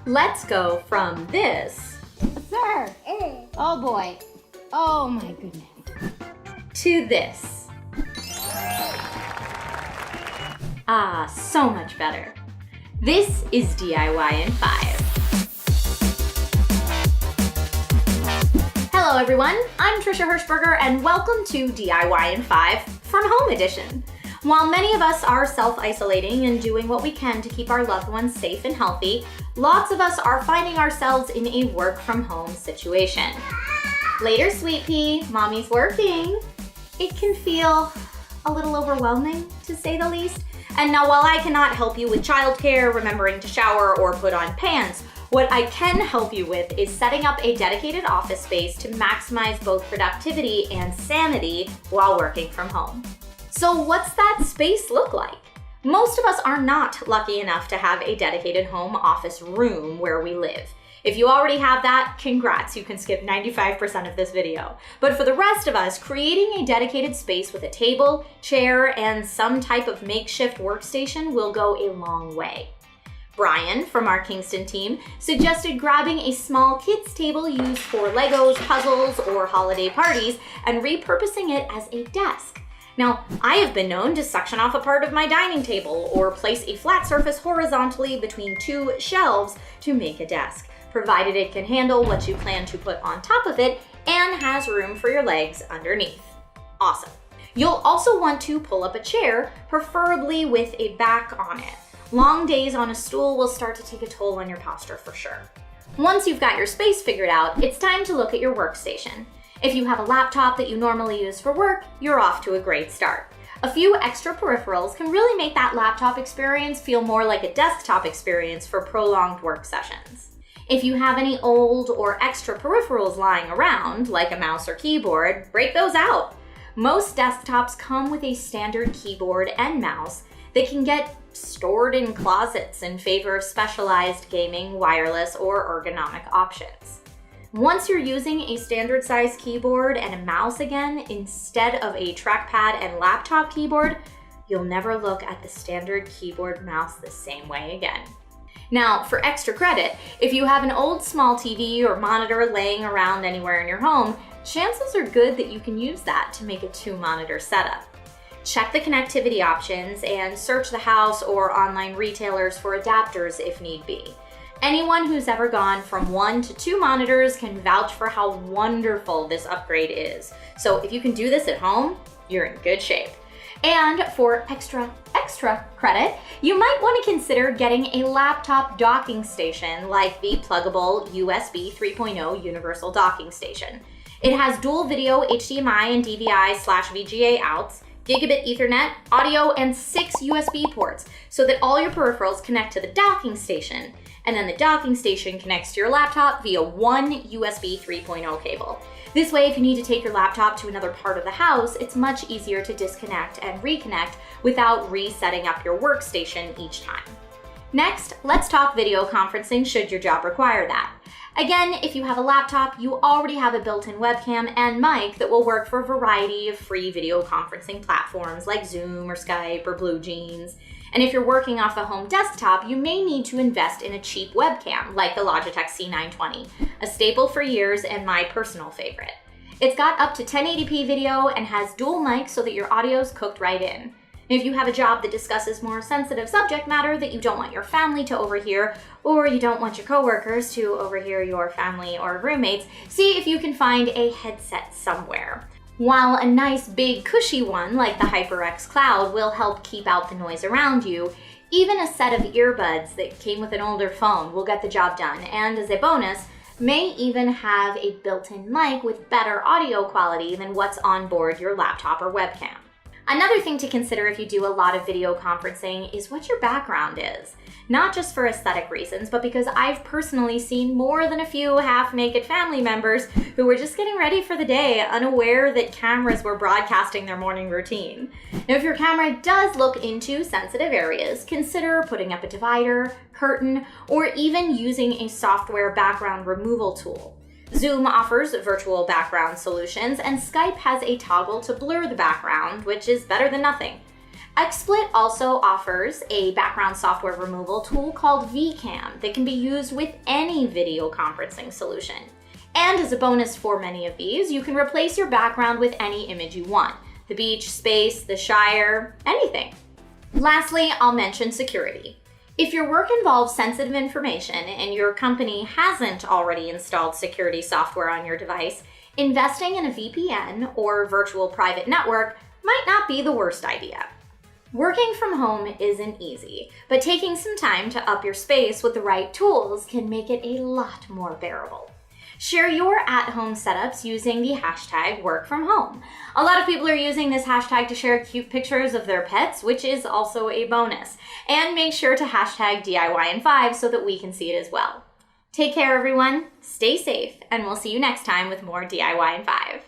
Let's go from this, Sir. Oh boy. Oh my goodness. to this. Ah, so much better. This is DIY in 5. Hello everyone, I'm Trisha Hirschberger and welcome to DIY in 5 from Home Edition. While many of us are self-isolating and doing what we can to keep our loved ones safe and healthy, lots of us are finding ourselves in a work from home situation. Later, sweet pea, mommy's working. It can feel a little overwhelming, to say the least. And now while I cannot help you with childcare, remembering to shower, or put on pants, what I can help you with is setting up a dedicated office space to maximize both productivity and sanity while working from home. So what's that space look like? Most of us are not lucky enough to have a dedicated home office room where we live. If you already have that, congrats, you can skip 95% of this video. But for the rest of us, creating a dedicated space with a table, chair, and some type of makeshift workstation will go a long way. Brian from our Kingston team suggested grabbing a small kids table used for Legos, puzzles, or holiday parties and repurposing it as a desk. Now, I have been known to suction off a part of my dining table or place a flat surface horizontally between two shelves to make a desk, provided it can handle what you plan to put on top of it and has room for your legs underneath. Awesome. You'll also want to pull up a chair, preferably with a back on it. Long days on a stool will start to take a toll on your posture for sure. Once you've got your space figured out, it's time to look at your workstation. If you have a laptop that you normally use for work, you're off to a great start. A few extra peripherals can really make that laptop experience feel more like a desktop experience for prolonged work sessions. If you have any old or extra peripherals lying around, like a mouse or keyboard, break those out. Most desktops come with a standard keyboard and mouse that can get stored in closets in favor of specialized gaming, wireless, or ergonomic options. Once you're using a standard size keyboard and a mouse again, instead of a trackpad and laptop keyboard, you'll never look at the standard keyboard mouse the same way again. Now, for extra credit, if you have an old small TV or monitor laying around anywhere in your home, chances are good that you can use that to make a 2-monitor setup. Check the connectivity options and search the house or online retailers for adapters if need be. Anyone who's ever gone from 1 to 2 monitors can vouch for how wonderful this upgrade is. So if you can do this at home, you're in good shape. And for extra credit, you might want to consider getting a laptop docking station like the pluggable USB 3.0 universal docking station. It has dual video HDMI and DVI/VGA outs, gigabit Ethernet, audio, and 6 USB ports so that all your peripherals connect to the docking station, and then the docking station connects to your laptop via one USB 3.0 cable. This way, if you need to take your laptop to another part of the house, it's much easier to disconnect and reconnect without resetting up your workstation each time. Next, let's talk video conferencing should your job require that. Again, if you have a laptop, you already have a built-in webcam and mic that will work for a variety of free video conferencing platforms like Zoom or Skype or BlueJeans. And if you're working off a home desktop, you may need to invest in a cheap webcam like the Logitech C920, a staple for years and my personal favorite. It's got up to 1080p video and has dual mics so that your audio's cooked right in. If you have a job that discusses more sensitive subject matter that you don't want your family to overhear, or you don't want your coworkers to overhear your family or roommates, see if you can find a headset somewhere. While a nice big cushy one like the HyperX Cloud will help keep out the noise around you, even a set of earbuds that came with an older phone will get the job done, and as a bonus, may even have a built-in mic with better audio quality than what's on board your laptop or webcam. Another thing to consider if you do a lot of video conferencing is what your background is. Not just for aesthetic reasons, but because I've personally seen more than a few half-naked family members who were just getting ready for the day, unaware that cameras were broadcasting their morning routine. Now, if your camera does look into sensitive areas, consider putting up a divider, curtain, or even using a software background removal tool. Zoom offers virtual background solutions, and Skype has a toggle to blur the background, which is better than nothing. XSplit also offers a background software removal tool called VCam that can be used with any video conferencing solution. And as a bonus for many of these, you can replace your background with any image you want. The beach, space, the Shire, anything. Lastly, I'll mention security. If your work involves sensitive information and your company hasn't already installed security software on your device, investing in a VPN or virtual private network might not be the worst idea. Working from home isn't easy, but taking some time to up your space with the right tools can make it a lot more bearable. Share your at-home setups using the hashtag #workfromhome. A lot of people are using this hashtag to share cute pictures of their pets, which is also a bonus. And make sure to hashtag DIY5 so that we can see it as well. Take care, everyone. Stay safe, and we'll see you next time with more DIY5.